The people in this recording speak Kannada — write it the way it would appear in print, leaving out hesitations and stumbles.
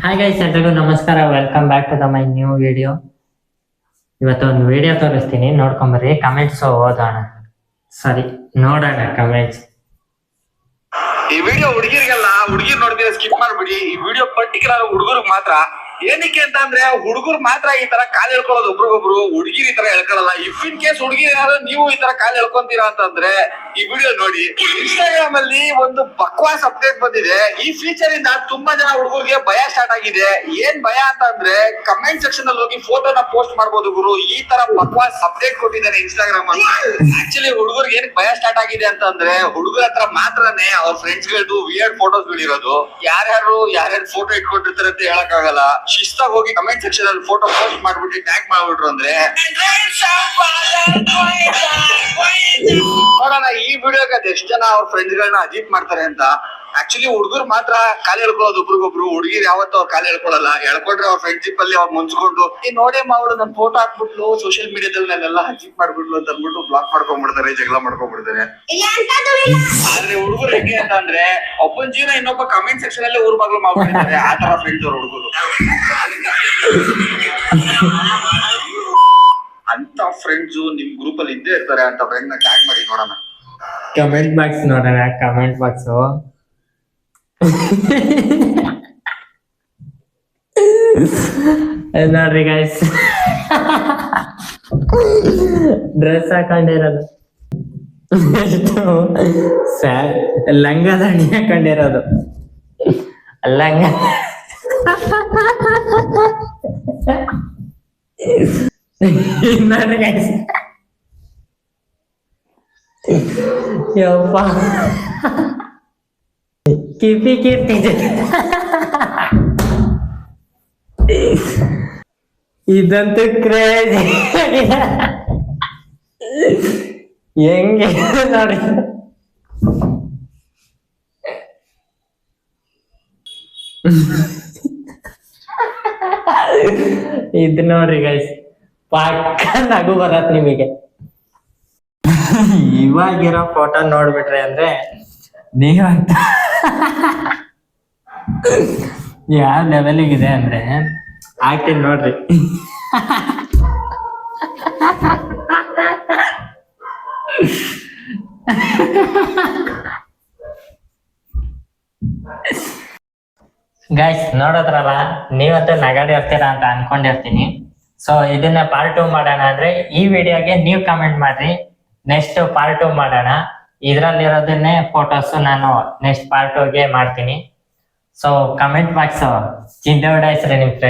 ಹಾಯ್ ಗೈಸ್, ಎಲ್ರಿಗೂ ನಮಸ್ಕಾರ. Welcome back to the my new video. ಇವತ್ತು ಒಂದು ವಿಡಿಯೋ ತೋರಿಸ್ತೀನಿ, ನೋಡ್ಕೊಂಬರ್ರಿ. ಕಮೆಂಟ್ಸ್ ಓದೋಣ, ಸಾರಿ ನೋಡೋಣ ಕಮೆಂಟ್ಸ್. ಈ ವಿಡಿಯೋ ಹುಡುಗಿರಿಗೆಲ್ಲ, ಹುಡುಗಿರ್ ನೋಡಿದ್ರೆ ಸ್ಕಿಪ್ ಮಾಡ್ಬಿಡಿ. ಈ ವಿಡಿಯೋ ಪರ್ಟಿಕ್ಯುಲರ್ ಹುಡುಗರಿಗೆ ಮಾತ್ರ. ಏನಕ್ಕೆ ಅಂತ ಅಂದ್ರೆ ಹುಡುಗರು ಮಾತ್ರ ಈ ತರ ಕಾಲ್ ಹೇಳ್ಕೊಳ್ಳೋದು ಒಬ್ರಿಗೊಬ್ರು, ಹುಡುಗಿರ್ ಈ ತರ ಹೇಳ್ಕೊಳ್ಳಲ್ಲ. ಇಫ್ ಇನ್ ಕೇಸ್ ಹುಡುಗಿರ್ ಏನಾದ್ರು ನೀವು ಈ ತರ ಕಾಲ್ ಹೇಳ್ಕೊಂತೀರಾ ಅಂತಂದ್ರೆ ಈ ವಿಡಿಯೋ ನೋಡಿ. ಇನ್ಸ್ಟಾಗ್ರಾಮ್ ಅಲ್ಲಿ ಒಂದು ಬಕ್ವಾಸ್ ಅಪ್ಡೇಟ್ ಬಂದಿದೆ. ಈ ಫೀಚರ್ ಇಂದ ತುಂಬಾ ಜನ ಹುಡುಗರಿಗೆ ಭಯ ಸ್ಟಾರ್ಟ್ ಆಗಿದೆ. ಏನ್ ಭಯ ಅಂತ ಅಂದ್ರೆ ಕಮೆಂಟ್ ಸೆಕ್ಷನ್ ಅಲ್ಲಿ ಹೋಗಿ ಫೋಟೋನ ಪೋಸ್ಟ್ ಮಾಡ್ಬೋದು ಗುರು. ಈ ತರ ಬಕ್ವಾಸ್ ಅಪ್ಡೇಟ್ ಕೊಟ್ಟಿದ್ದಾರೆ ಇನ್ಸ್ಟಾಗ್ರಾಮ್ ಅಲ್ಲಿ. ಆಕ್ಚುಲಿ ಹುಡುಗರಿಗೆ ಏನಕ್ಕೆ ಭಯ ಸ್ಟಾರ್ಟ್ ಆಗಿದೆ ಅಂತಂದ್ರೆ ಹುಡುಗರ ಹತ್ರ ಮಾತ್ರನೇ ಅವ್ರ ಫ್ರೆಂಡ್ಸ್ ಗಳದ್ದು ವಿಯರ್ಡ್ ಫೋಟೋಸ್ ಗಳಿರೋದು. ಯಾರ್ಯಾರು ಫೋಟೋ ಇಟ್ಕೊಂಡಿರ್ತಾರೆ ಅಂತ ಹೇಳಕ್ ಆಗಲ್ಲ. ಶಿಸ್ತಾಗಿ ಹೋಗಿ ಕಮೆಂಟ್ ಸೆಕ್ಷನ್ ಅಲ್ಲಿ ಫೋಟೋ ಪೋಸ್ಟ್ ಮಾಡ್ಬಿಟ್ಟು ಟ್ಯಾಗ್ ಮಾಡ್ಬಿಟ್ರು ಅಂದ್ರೆ ನೋಡೋಣ ಈ ವಿಡಿಯೋಗೆ ಅದೆಷ್ಟು ಜನ ಅವ್ರ ಫ್ರೆಂಡ್ಸ್ ಗಳನ್ನ ಅಜಿತ್ ಮಾಡ್ತಾರೆ ಅಂತ. ಆಕ್ಚುಲಿ ಹುಡುಗರು ಮಾತ್ರ ಕಾಲ್ ಹೇಳ್ಕೊಳ್ಳೋದು ಒಬ್ರಿಗೊಬ್ರು, ಹುಡುಗಿರ್ ಯಾವತ್ತೂ ಅವ್ರ ಕಾಲ್ ಹೇಳ್ಕೊಳಲ್ಲ. ಹೇಳ್ಕೊಂಡ್ರೆ ಅವ್ರ ಫ್ರೆಂಡ್ಶಿಪ್ ಅಲ್ಲಿ ಅವ್ರು ಮುಂಚ್ಕೊಂಡು ನೋಡೇ ಅವಳು ನನ್ ಫೋಟೋ ಹಾಕ್ಬಿಟ್ಲು ಸೋಷಿಯಲ್ ಮೀಡಿಯಾದಲ್ಲಿ ನನ್ನೆಲ್ಲ ಅಜಿತ್ ಮಾಡ್ಬಿಟ್ಲು ಅಂತ ಅಂದ್ಬಿಟ್ಟು ಬ್ಲಾಕ್ ಮಾಡ್ಕೊಂಡ್ಬಿಡ್ತಾರೆ, ಜಗಳ ಮಾಡ್ಕೊಂಡ್ಬಿಡ್ತಾರೆ. ಆದ್ರೆ ಹುಡುಗರು ಹೆಂಗೆ ಅಂತ ಅಂದ್ರೆ ಒಬ್ಬನ್ ಜೀವನ ಇನ್ನೊಬ್ಬ ಕಮೆಂಟ್ ಸೆಕ್ಷನ್ ಅಲ್ಲಿ ಊರ್ ಮಗ್ಳು ಮಾಡ್ಬಿಡ್ತಾರೆ. ಆ ತರ ಫ್ರೆಂಡ್ಸ್ ಅವ್ರ ಹುಡುಗರು. ಅಂತ ಫ್ರೆಂಡ್ಸ್ ನಿಮ್ ಗ್ರೂಪ್ ಅಲ್ಲಿ ಇದ್ದೇ ಇರ್ತಾರೆ. ಅಂತ ಫ್ರೆಂಡ್ ನ ಟ್ಯಾಗ್ ಮಾಡಿ ನೋಡೋಣ. ಕಮೆಂಟ್ ಬಾಕ್ಸ್ ನೋಡೋಣ. ಕಮೆಂಟ್ ಬಾಕ್ಸ್ ನೋಡ್ರಿ ಗೈಸ್, ಡ್ರೆಸ್ ಹಾಕೊಂಡಿರೋದು, ಲಂಗ ದಾಣಿ ಹಾಕೊಂಡಿರೋದು, ಲಂಗ ನೋಡ್ರಿ ಗೈಸ್. ಯಪ್ಪ ಕಿಪಿ ಕೀರ್ತಿದೆ. ಇದಂತೂ ಕ್ರೇಜಿ. ಹೆಂಗೆ ನೋಡಿ, ಇದು ನೋಡ್ರಿ ಗೈಸ್, ಪಕ್ಕ ನಗು ಬರತ್ ನಿಮಗೆ. ಇವಾಗಿರೋ ಫೋಟೋ ನೋಡ್ಬಿಟ್ರೆ ಅಂದ್ರೆ ನೀವಂತ ಯಾವ ಲೆವೆಲಿಗಿದೆ ಅಂದ್ರೆ ಆಗ್ತೀನಿ ನೋಡ್ರಿ. ಗೈಸ್ ನೋಡೋದ್ರಲ್ಲ, ನೀವಂತೂ ನಗಾಡಿರ್ತೀರಾ ಅಂತ ಅನ್ಕೊಂಡಿರ್ತೀನಿ. ಸೊ ಇದನ್ನ ಪಾರ್ಟ್ 2 ಮಾಡೋಣ ಅಂದ್ರೆ ಈ ವಿಡಿಯೋಗೆ ನೀವು ಕಮೆಂಟ್ ಮಾಡ್ರಿ, ನೆಕ್ಸ್ಟ್ ಪಾರ್ಟ್ 2 ಮಾಡೋಣ. ಇದ್ರಲ್ಲಿರೋದನ್ನೇ ಫೋಟೋಸ್ ನಾನು ನೆಕ್ಸ್ಟ್ ಪಾರ್ಟ್ 2ಗೆ ಮಾಡ್ತೀನಿ. ಸೊ ಕಮೆಂಟ್ ಬಾಕ್ಸ್ ಚಿಂತೆ ಉಡಾಯಿಸ್ರಿ ನಿಮ್ ಫ್ರೆಂಡ್.